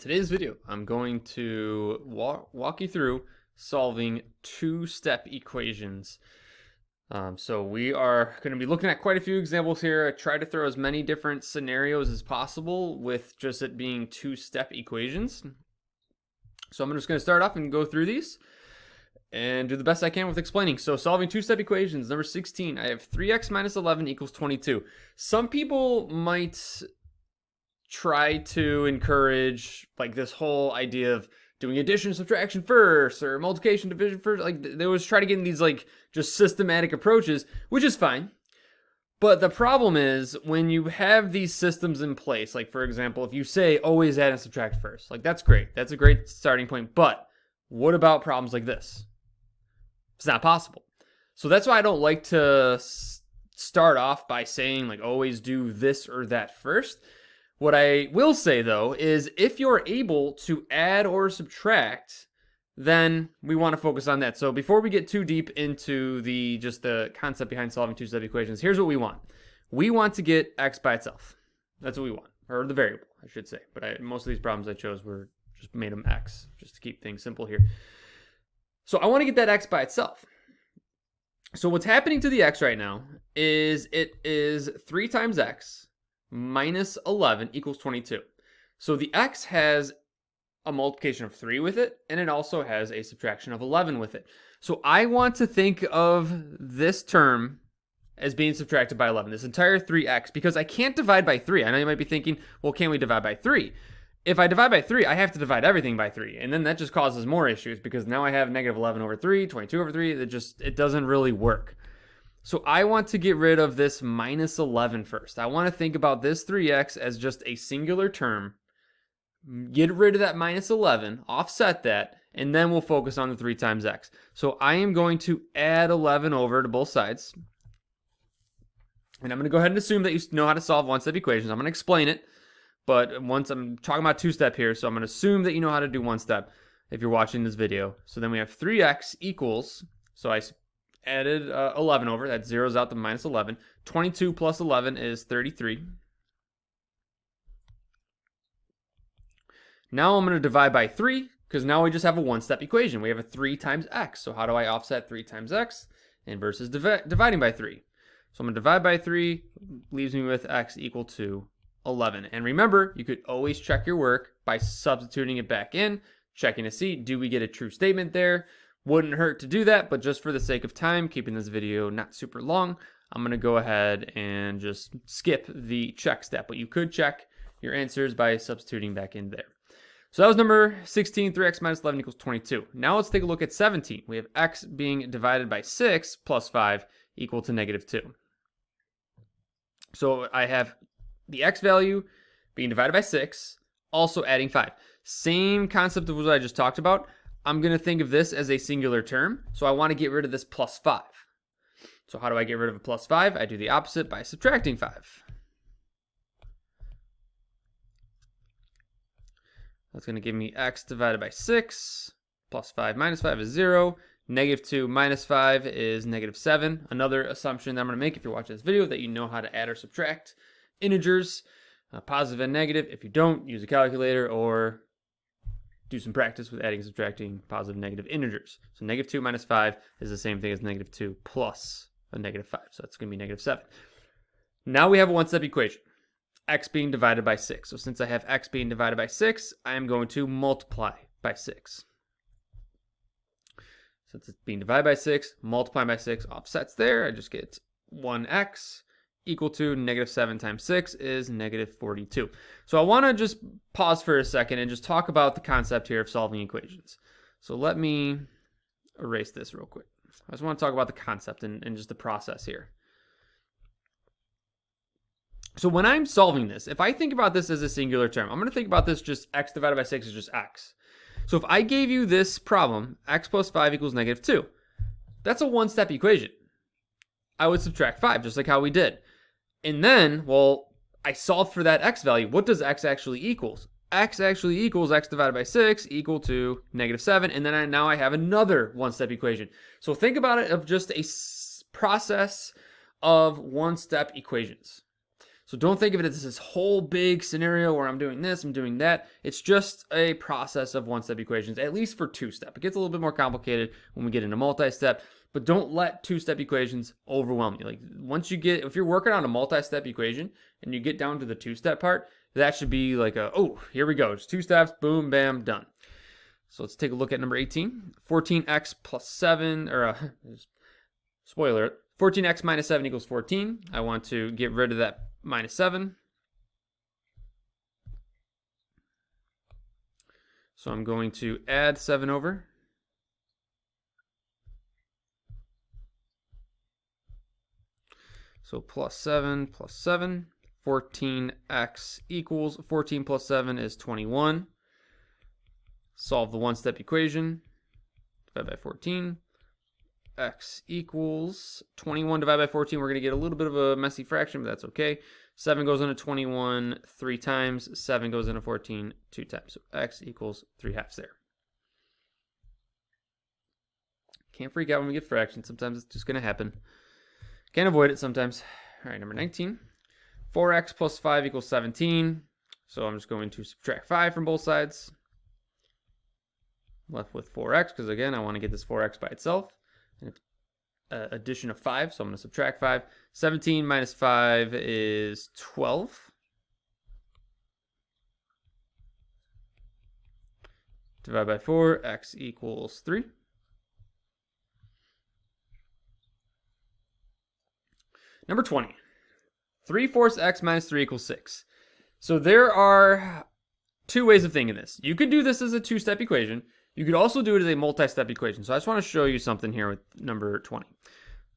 today's video, I'm going to walk you through solving two-step equations. So we are going to be looking at quite a few examples here. I try to throw as many different scenarios as possible with just it being two-step equations. So I'm just going to start off and go through these and do the best I can with explaining. So solving two-step equations, number 16, I have 3x minus 11 equals 22. Some people might try to encourage like this whole idea of doing addition, subtraction first, or multiplication, division first. Like they always try to get in these like just systematic approaches, which is fine. But the problem is when you have these systems in place, like for example, if you say always add and subtract first, like that's great. That's a great starting point. But what about problems like this? It's not possible. So that's why I don't like to start off by saying like always do this or that first. What I will say, though, is if you're able to add or subtract, then we want to focus on that. So before we get too deep into just the concept behind solving two-step equations, here's what we want. We want to get x by itself. That's what we want, or the variable, I should say. But most of these problems I chose were just made them x, just to keep things simple here. So I want to get that x by itself. So what's happening to the x right now is it is 3 times x minus 11 equals 22. So the x has a multiplication of 3 with it, and it also has a subtraction of 11 with it. So I want to think of this term as being subtracted by 11, this entire 3x, because I can't divide by 3. I know you might be thinking, well, can we divide by 3? If I divide by 3, I have to divide everything by 3, and then that just causes more issues, because now I have negative 11 over 3, 22 over 3, it doesn't really work. So I want to get rid of this minus 11 first. I want to think about this 3x as just a singular term. Get rid of that minus 11, offset that, and then we'll focus on the 3 times x. So I am going to add 11 over to both sides. And I'm going to go ahead and assume that you know how to solve one-step equations. I'm going to explain it, but once I'm talking about two-step here, so I'm going to assume that you know how to do one step if you're watching this video. So then we have 3x equals, so I added 11 over, that zeroes out the minus 11. 22 plus 11 is 33. Now I'm going to divide by 3, because now we just have a one-step equation. We have a 3 times x. So how do I offset 3 times x? And versus dividing by 3. So I'm going to divide by 3, leaves me with x equal to 11. And remember, you could always check your work by substituting it back in, checking to see, do we get a true statement there? Wouldn't hurt to do that, but just for the sake of time, keeping this video not super long, I'm going to go ahead and just skip the check step. But you could check your answers by substituting back in there. So that was number 16, 3x minus 11 equals 22. Now let's take a look at 17. We have x being divided by 6 plus 5 equal to negative 2. So I have the x value being divided by 6, also adding 5. Same concept of what I just talked about. I'm going to think of this as a singular term, so I want to get rid of this plus 5. So how do I get rid of a plus 5? I do the opposite by subtracting 5. That's going to give me x divided by 6, plus 5 minus 5 is 0, negative 2 minus 5 is negative 7. Another assumption that I'm going to make if you're watching this video, that you know how to add or subtract integers, positive and negative. If you don't, use a calculator or do some practice with adding and subtracting positive and negative integers. So negative 2 minus 5 is the same thing as negative 2 plus a negative 5. So that's going to be negative 7. Now we have a one-step equation, x being divided by 6. So since I have x being divided by 6, I am going to multiply by 6. Since it's being divided by 6, multiplying by 6 offsets there. I just get 1x equal to negative 7 times 6 is negative 42. So I want to just pause for a second and just talk about the concept here of solving equations. So let me erase this real quick. I just want to talk about the concept and just the process here. So when I'm solving this, if I think about this as a singular term, I'm going to think about this just x divided by 6 is just x. So if I gave you this problem, x plus 5 equals negative 2, that's a one-step equation. I would subtract 5, just like how we did. And then, well, I solved for that x value. What does x actually equals? X actually equals x divided by 6 equal to negative 7. And then now I have another one-step equation. So think about it of just a process of one-step equations. So don't think of it as this whole big scenario where I'm doing this, I'm doing that. It's just a process of one-step equations, at least for two-step. It gets a little bit more complicated when we get into multi-step, but don't let two-step equations overwhelm you. Like once you get, if you're working on a multi-step equation and you get down to the two-step part, that should be like oh, here we go. It's 2 steps, boom, bam, done. So let's take a look at number 18. 14x plus 7, or spoiler, 14x minus 7 equals 14. I want to get rid of that minus 7. So I'm going to add 7 over. So plus 7, 14x equals 14 plus 7 is 21. Solve the one-step equation. Divide by 14. X equals 21 divided by 14. We're going to get a little bit of a messy fraction, but that's okay. 7 goes into 21 3 times. 7 goes into 14 2 times. So x equals 3/2 there. Can't freak out when we get fractions. Sometimes it's just going to happen. Can't avoid it sometimes. All right, number 19. 4x plus 5 equals 17. So I'm just going to subtract 5 from both sides. Left with 4x, because again, I want to get this 4x by itself. And it's addition of 5, so I'm going to subtract 5. 17 minus 5 is 12. Divide by 4, x equals 3. Number 20. 3/4 x minus 3 equals 6. So there are two ways of thinking this. You could do this as a two-step equation. You could also do it as a multi-step equation. So I just want to show you something here with number 20.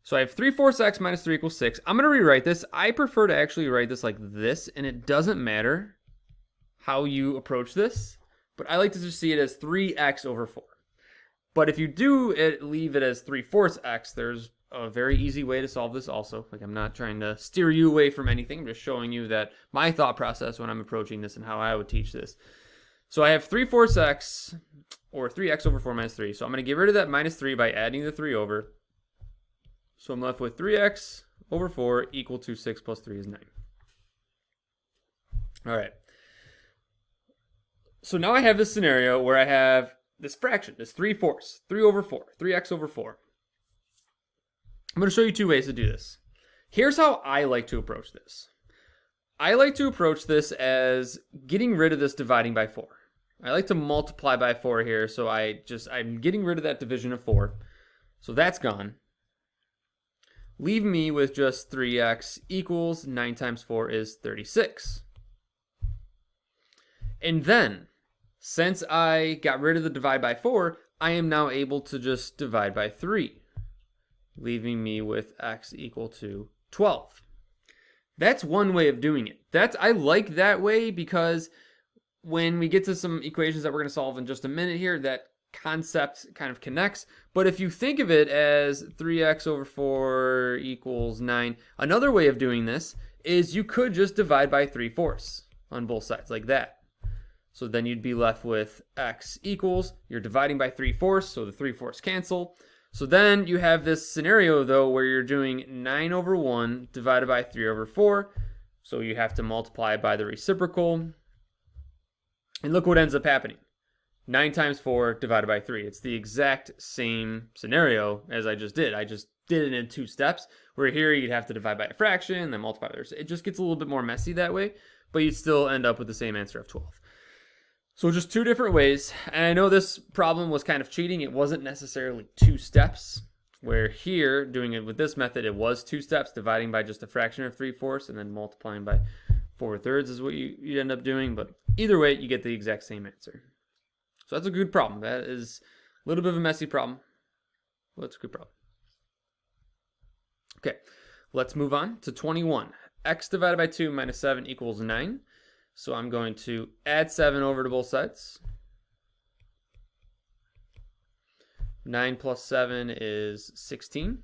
So I have 3/4 x minus 3 equals 6. I'm going to rewrite this. I prefer to actually write this like this, and it doesn't matter how you approach this, but I like to just see it as 3x over 4. But if you do leave it as 3/4 x, there's a very easy way to solve this also. Like I'm not trying to steer you away from anything. I'm just showing you that my thought process when I'm approaching this and how I would teach this. So I have 3/4 x, or 3x over 4 minus 3. So I'm going to get rid of that minus 3 by adding the 3 over. So I'm left with 3x over 4 equal to 6 plus 3 is 9. All right. So now I have this scenario where I have this fraction, this 3/4, 3 over 4, 3x over 4. I'm going to show you two ways to do this. Here's how I like to approach this. I like to approach this as getting rid of this dividing by 4. I like to multiply by 4 here, so I'm getting rid of that division of 4. So that's gone. Leave me with just 3x equals 9 times 4 is 36. And then, since I got rid of the divide by 4, I am now able to just divide by 3, leaving me with x equal to 12. That's one way of doing it. I like that way because when we get to some equations that we're going to solve in just a minute here, that concept kind of connects. But if you think of it as 3x over 4 equals 9, another way of doing this is you could just divide by 3/4 on both sides like that. So then you'd be left with x equals, you're dividing by 3/4, so the 3/4 cancel. So then you have this scenario though where you're doing 9 over 1 divided by 3 over 4. So you have to multiply by the reciprocal. And look what ends up happening. 9 times 4 divided by 3. It's the exact same scenario as I just did. I just did it in 2 steps, where here you'd have to divide by a fraction, then multiply by it. It just gets a little bit more messy that way, but you'd still end up with the same answer of 12. So just 2 different ways. And I know this problem was kind of cheating. It wasn't necessarily 2 steps, where here, doing it with this method, it was 2 steps, dividing by just a fraction of 3/4 and then multiplying by 4/3 is what you end up doing. But either way, you get the exact same answer. So that's a good problem. That is a little bit of a messy problem. Well, that's a good problem. Okay, let's move on to 21. X divided by 2 minus 7 equals 9. So I'm going to add 7 over to both sides. 9 plus 7 is 16.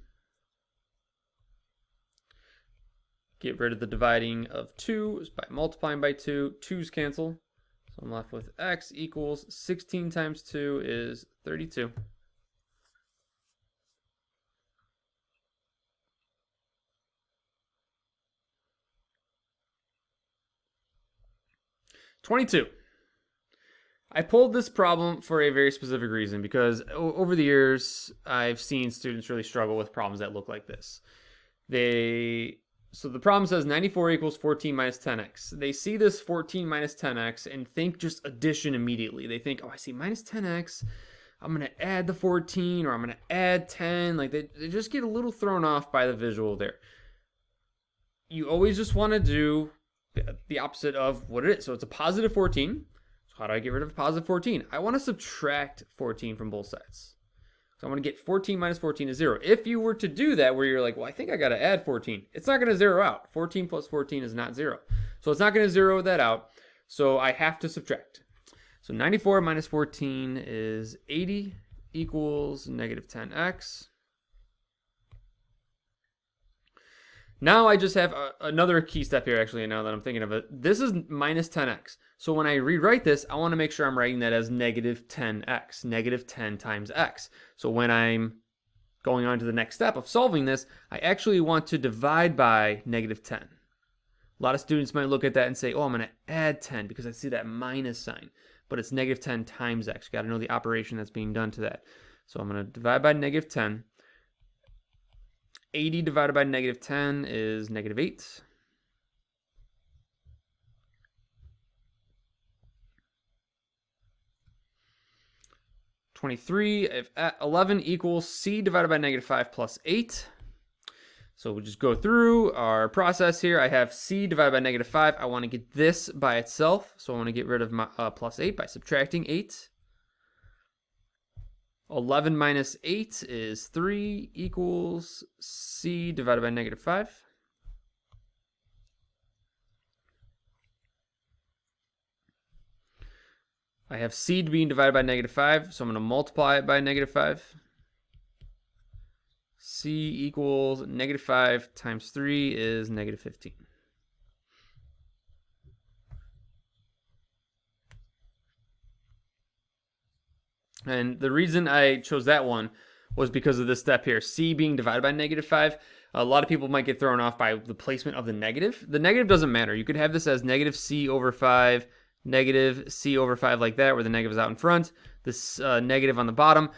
Get rid of the dividing of 2 by multiplying by 2. 2's cancel. So I'm left with x equals 16 times 2 is 32. 22. I pulled this problem for a very specific reason because over the years, I've seen students really struggle with problems that look like this. So the problem says 94 equals 14 minus 10x. They see this 14 minus 10x and think just addition immediately. They think, oh, I see minus 10x. I'm going to add the 14 or I'm going to add 10. Like they just get a little thrown off by the visual there. You always just want to do the opposite of what it is. So it's a positive 14. So how do I get rid of a positive 14? I want to subtract 14 from both sides. So I want to get 14 minus 14 is 0. If you were to do that where you're like, well, I think I got to add 14. It's not going to zero out. 14 plus 14 is not 0. So it's not going to zero that out. So I have to subtract. So 94 minus 14 is 80 equals negative 10x. Now I just have another key step here, actually, now that I'm thinking of it. This is minus 10x. So when I rewrite this, I want to make sure I'm writing that as negative 10x, negative 10 times x. So when I'm going on to the next step of solving this, I actually want to divide by negative 10. A lot of students might look at that and say, oh, I'm going to add 10 because I see that minus sign. But it's negative 10 times x. You got to know the operation that's being done to that. So I'm going to divide by negative 10. 80 divided by negative 10 is negative 8. If 11 equals c divided by negative 5 plus 8. So we'll just go through our process here. I have c divided by negative 5. I want to get this by itself. So I want to get rid of my plus 8 by subtracting 8. 11 minus 8 is 3 equals c divided by negative 5. I have c being divided by negative 5, so I'm going to multiply it by negative 5. c equals negative 5 times 3 is negative 15. And the reason I chose that one was because of this step here, c being divided by negative 5. A lot of people might get thrown off by the placement of the negative. The negative doesn't matter. You could have this as negative c over 5, negative c over 5 like that, where the negative is out in front, this negative on the bottom.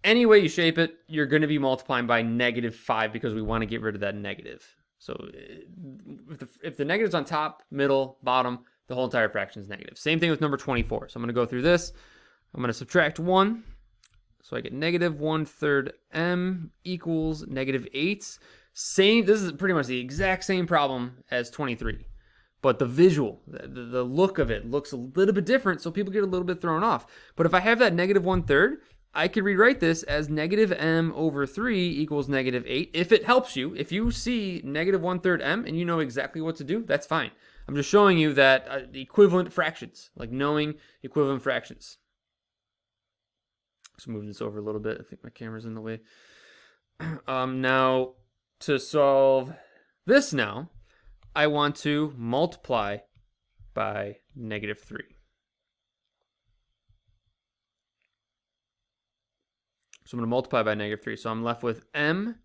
Any way you shape it, you're going to be multiplying by negative 5 because we want to get rid of that negative. So if the negative's on top, middle, bottom, the whole entire fraction is negative. Same thing with number 24. So I'm going to go through this. I'm going to subtract 1. So I get negative 1/3 m equals negative 8. This is pretty much the exact same problem as 23. But the visual, the look of it looks a little bit different, so people get a little bit thrown off. But if I have that negative 1/3, I could rewrite this as negative m over 3 equals negative 8. If it helps you, if you see negative 1/3 m and you know exactly what to do, that's fine. I'm just showing you that equivalent fractions, like knowing equivalent fractions. Let's move this over a little bit. I think my camera's in the way. Now, to solve this now, I want to multiply by negative 3. So I'm going to multiply by negative 3. So I'm left with m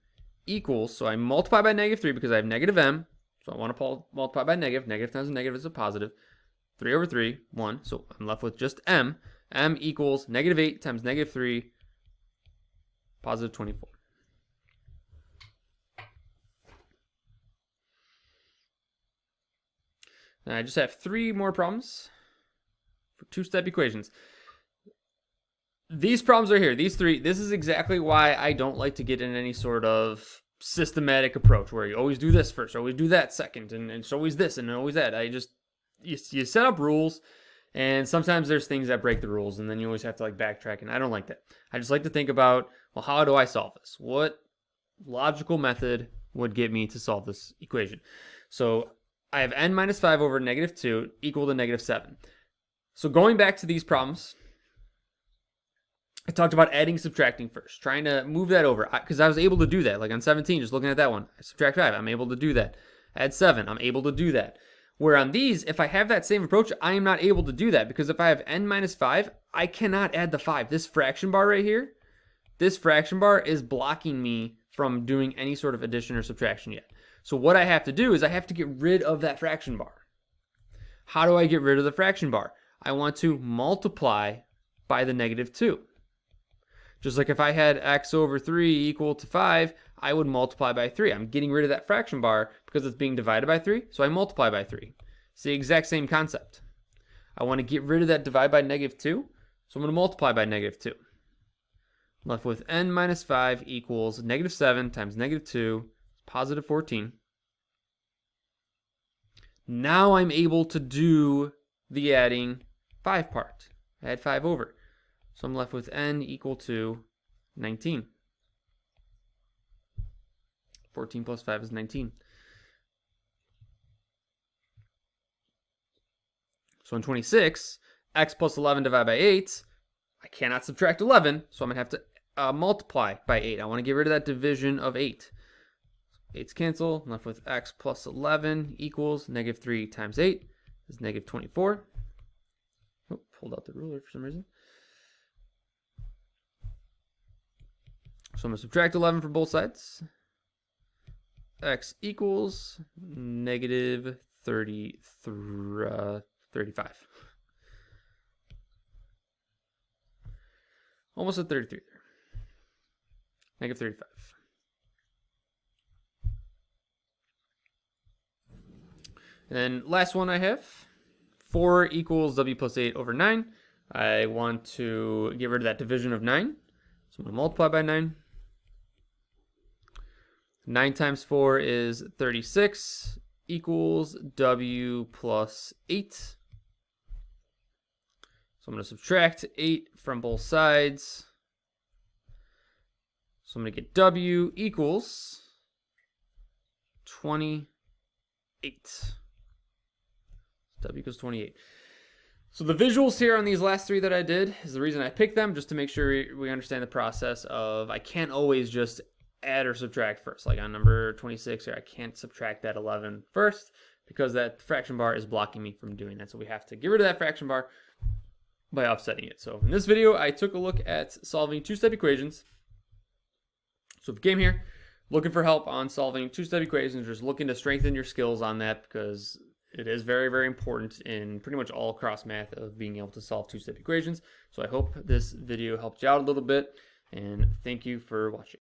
equals, so I multiply by negative 3 because I have negative m. So I want to multiply by negative. Negative times a negative is a positive. 3 over 3, 1. So I'm left with just m. M equals negative 8 times negative 3, positive 24. Now I just have 3 more problems for 2-step equations. These problems are here. These 3, this is exactly why I don't like to get in any sort of systematic approach where you always do this first, always do that second, and it's always this and always that. You set up rules. And sometimes there's things that break the rules, and then you always have to backtrack, and I don't like that. I just like to think about, well, how do I solve this? What logical method would get me to solve this equation? So I have n minus 5 over negative 2 equal to negative 7. So going back to these problems, I talked about adding, subtracting first, trying to move that over, because I was able to do that. Like on 17, just looking at that one, I subtract 5, I'm able to do that. Add 7, I'm able to do that. Where on these, if I have that same approach, I am not able to do that because if I have n minus 5, I cannot add the 5. This fraction bar right here, this fraction bar is blocking me from doing any sort of addition or subtraction yet. So what I have to do is I have to get rid of that fraction bar. How do I get rid of the fraction bar? I want to multiply by the -2. Just like if I had x over 3 equal to 5, I would multiply by 3. I'm getting rid of that fraction bar because it's being divided by 3, so I multiply by 3. It's the exact same concept. I want to get rid of that divide by -2, so I'm going to multiply by -2. I'm left with n minus 5 equals -7 times -2, positive 14. Now I'm able to do the adding 5 part. Add 5 over. So I'm left with n equal to 19. 14 plus 5 is 19. So in 26, x plus 11 divided by 8, I cannot subtract 11, so I'm going to have to multiply by 8. I want to get rid of that division of 8. 8's cancel. I'm left with x plus 11 equals -3 times 8 is -24. Oh, pulled out the ruler for some reason. So I'm going to subtract 11 from both sides. X equals -35. Almost at 33 there. -35. And then last one I have, 4 equals w plus 8 over 9. I want to get rid of that division of 9. So I'm going to multiply by 9. 9 times 4 is 36 equals w plus 8. So I'm going to subtract 8 from both sides. So I'm going to get w equals 28. W equals 28. So the visuals here on these last 3 that I did is the reason I picked them, just to make sure we understand the process of I can't always just add or subtract first. Like on number 26 here, I can't subtract that 11 first because that fraction bar is blocking me from doing that. So we have to get rid of that fraction bar by offsetting it. So in this video, I took a look at solving two-step equations. So if you came here looking for help on solving two-step equations, just looking to strengthen your skills on that because it is very, very important in pretty much all cross math of being able to solve two-step equations. So I hope this video helped you out a little bit, and thank you for watching.